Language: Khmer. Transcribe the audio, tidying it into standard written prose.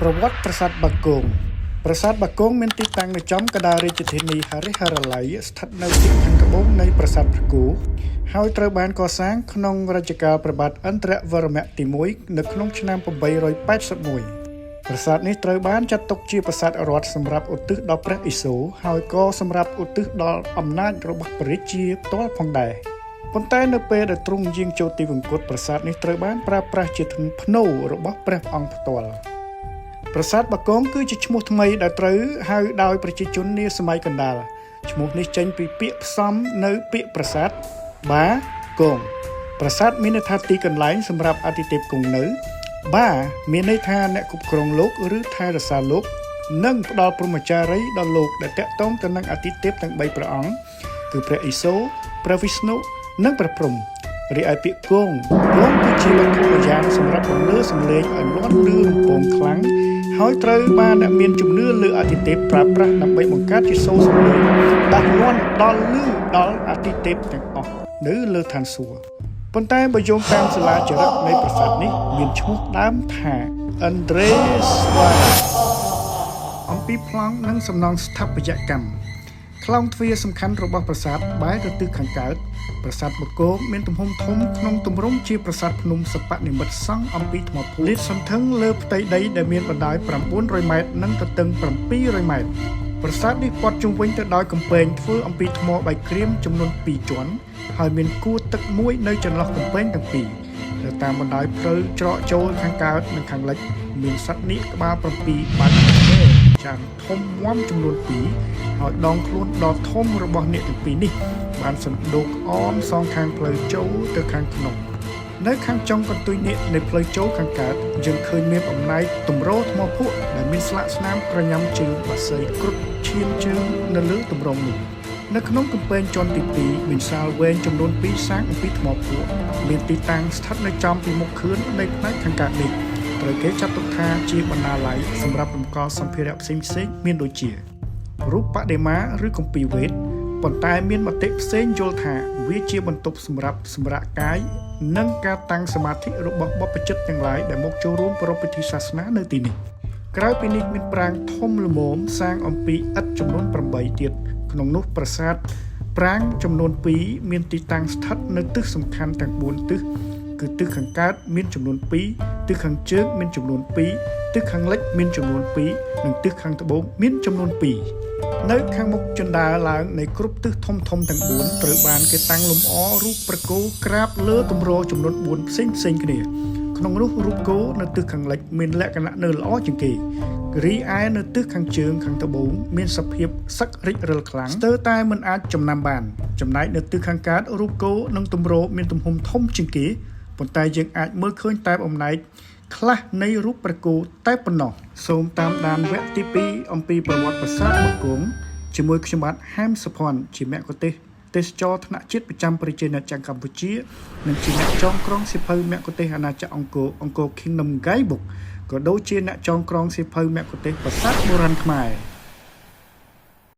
ប្រវត្តិប្រាសាទបាគងប្រាសាទបាគងមានទីតាំងនៅចំកណ្ដាលរាជធានីហរិហរឡៃស្ថិតនៅទីខាងត្បូងនៃប្រាសាទព្រះគោហើយត្រូវបានកសាងក្នុងរជ្ជកាលព្រះបាទឥន្ទ្រវរ្ម័នទី1នៅក្នុងឆ្នាំ881ប្រាសាទនេះត្រូវបានចាត់ទុកជាប្រាសាទរដ្ឋសម្រាប់ឧទ្ទិសដល់ព្រះឥសូរហើយក៏សម្រាប់ឧទ្ទិសដល់អំណាចរបស់ព្រះរាជាផ្ទាល់ផងដែរប៉ុន្តែនៅពេលដែលទ្រង់យាងចូលទីវង្គតប្រាសាទនេះត្រូវបានប្រើប្រាស់ជាភ្នូររបស់ព្រះអង្គផ្ទាល់ប្រាសាទបាគងគឺជាឈ្មោះថ្មីដែលត្រូវហៅដោយប្រជាជននាសម័យកណ្ដាលឈ្មោះនេះចេញពីពាក្យផ្សំនៅពាក្យប្រាសាទបាគងប្រាសាទមានន័យថាទីកន្លែងសម្រាប់អាទិទេពគង់នៅបាមានន័យថាអ្នកគ្រប់គ្រងលោកឬថែរក្សាលោកនិងផ្ដល់ព្រហ្មចារីយ៍ដល់លោកដែលតាក់ទងទៅនឹងអាទិទេពទាំង3ព្រះអង្គគឺព្រះឥសូរព្រះវិស្ណុនិងព្រះព្រហ្មរីឯពាក្យគងគឺជាវត្ថុម្យ៉ាងសម្រាប់បំលើសំឡេងឲ្យលាន់ឮរំពងខ្លាំងហើយត្រូវបានអ្នកមានជំនឿលើអាទិទេពប្រើប្រាស់ដើម្បីបង្កើតជាសូរសំឡេងដាស់លាន់ដល់ឮដល់អាទិទេពទាំងអស់នៅលើឋានសួគ៌ប៉ុន្តែបើយោងតាមសិលាចារឹកនៃប្រាសាទនេះមានឈ្មោះដើមថាឥន្ទ្រេស្វាអំពីប្លង់និងសំណង់ស្ថាបត្យកម្មខ្លោងទ្វារសំខាន់របស់ប្រាសាទបែរទៅទិសខាងកើតប្រាសាទបាគងមានទំហំធំក្នុងទម្រង់ជាប្រាសាទភ្នំសិប្បនិមិត្តសង់អំពីថ្មភក់លាតសន្ធឹងលើផ្ទៃដីដែលមានបណ្ដោយ900ម៉ែត្រនិងទទឹង700ម៉ែត្រប្រាសាទនេះព័ទ្ធជុំវិញទៅដោយកំពែងធ្វើអំពីថ្មបាយក្រៀមចំនួន2ជាន់ហើយមានគួរទឹកមួយនៅចន្លោះកំពែងទាំងពីរនៅតាមបណ្ដោយផ្លូវច្រកចូលខាងកើតនិងខាងលិចមានសត្វនាគក្បាល7បាច់ចាំធំមាំចំនួន2ហើយដងខ្លួនដ៏ធំរបស់នាគទាំងពីរនេះបានសណ្ដូកអមសងខាងផ្លូវចូលទៅខាងក្នុងនៅខាងចុងកន្ទុយនាគនៃផ្លូវចូលខាងកើតយើងឃើញមានអំណាចទម្រថ្មភក់ដែលមានស្លាកស្នាមក្រញ៉ាំជើងបក្សីគ្រុឌឈាមជើងនៅលើទម្រនេះនៅក្នុងកំពែងជាន់ទី2មានសាលវែងចំនួន2សាងអំពីថ្មភក់មានទីតាំងស្ថិតនៅចំពីមុខខឿននៃផ្នែកខាងកើតនេះត្រូវគេចាត់ទុកថាជាបណ្ណាល័យសម្រាប់តម្កល់សម្ភារៈផ្សេងៗមានដូចជារូបបដិមាឬគម្ពីរវេទប៉ុន្តែមានមតិផ្សេងយល់ថាវាជាបន្ទប់សម្រាប់សម្រាកកាយនិងការតាំងសមាធិរបស់បព្វជិតទាំងឡាយដែលមកចូលរួមប្រពៃពិធីសាសនានៅទីនេះក្រៅពីនេះមានប្រាង្គធំល្មមសាងអំពីឥដ្ឋចំនួន8ទៀតក្នុងនោះប្រាសាទប្រាង្គចំនួន2មានទីតាំងស្ថិតនៅទិសសំខាន់ទាំង4ទិសគឺទិសខាងកើតមានចំនួន2ទិសខាងជើងមានចំនួន2ទិសខាងលិចមានចំនួន2និងទិសខាងត្បូងមានចំនួន2នៅខាងមុខជណ្ដើរឡើងនៃគ្រប់ទិសធំទាំង4ត្រូវបានគេតាំងលម្អរូបព្រះគោក្រាបលើទម្រចំនួន4ផ្សេងគ្នាក្នុងនោះរូបគោនៅទិសខាងលិចមានលក្ខណៈនៅល្អជាងគេរីឯនៅទិសខាងជើងខាងត្បូងមានសភាពសឹករិចរិលខ្លាំងស្ទើរតែមិនអាចចំណាំបានចំណែកនៅទិសខាងកើតរូបគោនិងទម្រមានទំហំធំជាងគេប៉ុន្តែយើងអាចមើលឃើញតែអំណាចខ្លះនៃរូបព្រះគោតែប៉ុណ្ណោះសូមតាមដានវគ្គទី2អំពីប្រវត្តិប្រាសាទបាគងជាមួយខ្ញុំបាទហែមសុភ័ណ្ឌជាមគ្គុទ្ទេសក៍ទេសចរថ្នាក់ជាតិប្រចាំប្រជាណាចក្រកម្ពុជានិងជាអ្នកចងក្រងសៀវភៅមគ្គុទ្ទេសក៍អាណាចក្រអង្គរ Kingdom Guidebook ក៏ដូចជាអ្នកចងក្រងសៀវភៅមគ្គុទ្ទេសក៍ប្រាសាទបុរាណខ្មែរ